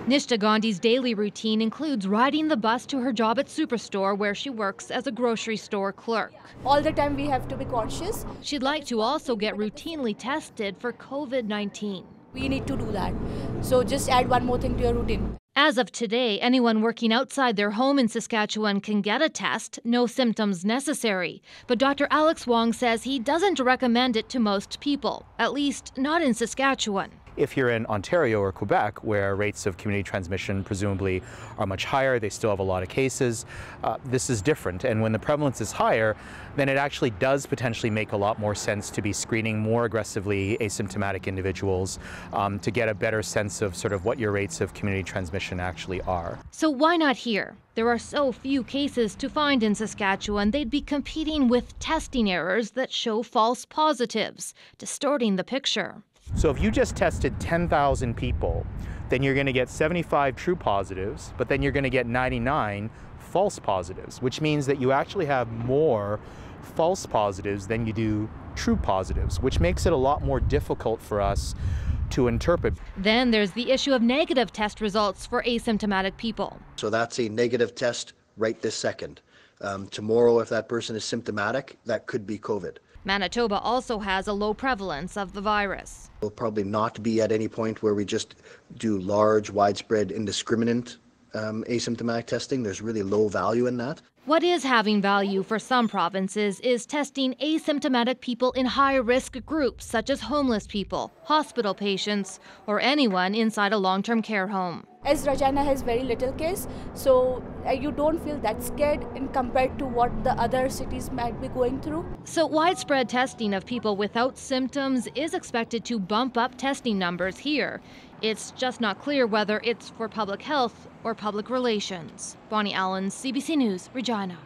Nishta Gandhi's daily routine includes riding the bus to her job at Superstore, where she works as a grocery store clerk. All the time we have to be cautious. She'd like to also get routinely tested for COVID-19. We need to do that. So just add one more thing to your routine. As of today, anyone working outside their home in Saskatchewan can get a test, no symptoms necessary. But Dr. Alex Wong says he doesn't recommend it to most people, at least not in Saskatchewan. If you're in Ontario or Quebec, where rates of community transmission presumably are much higher, they still have a lot of cases, this is different. And when the prevalence is higher, then it actually does potentially make a lot more sense to be screening more aggressively asymptomatic individuals to get a better sense of sort of what your rates of community transmission actually are. So why not here? There are so few cases to find in Saskatchewan, they'd be competing with testing errors that show false positives, distorting the picture. So if you just tested 10,000 people, then you're going to get 75 true positives, but then you're going to get 99 false positives, which means that you actually have more false positives than you do true positives, which makes it a lot more difficult for us to interpret. Then there's the issue of negative test results for asymptomatic people. So that's a negative test right this second. Tomorrow, if that person is symptomatic, that could be COVID. Manitoba also has a low prevalence of the virus. We'll probably not be at any point where we just do large, widespread, indiscriminate asymptomatic testing. There's really low value in that. What is having value for some provinces is testing asymptomatic people in high-risk groups, such as homeless people, hospital patients, or anyone inside a long-term care home. As Regina has very little case, so you don't feel that scared in compared to what the other cities might be going through. So widespread testing of people without symptoms is expected to bump up testing numbers here. It's just not clear whether it's for public health or public relations. Bonnie Allen, CBC News, Regina.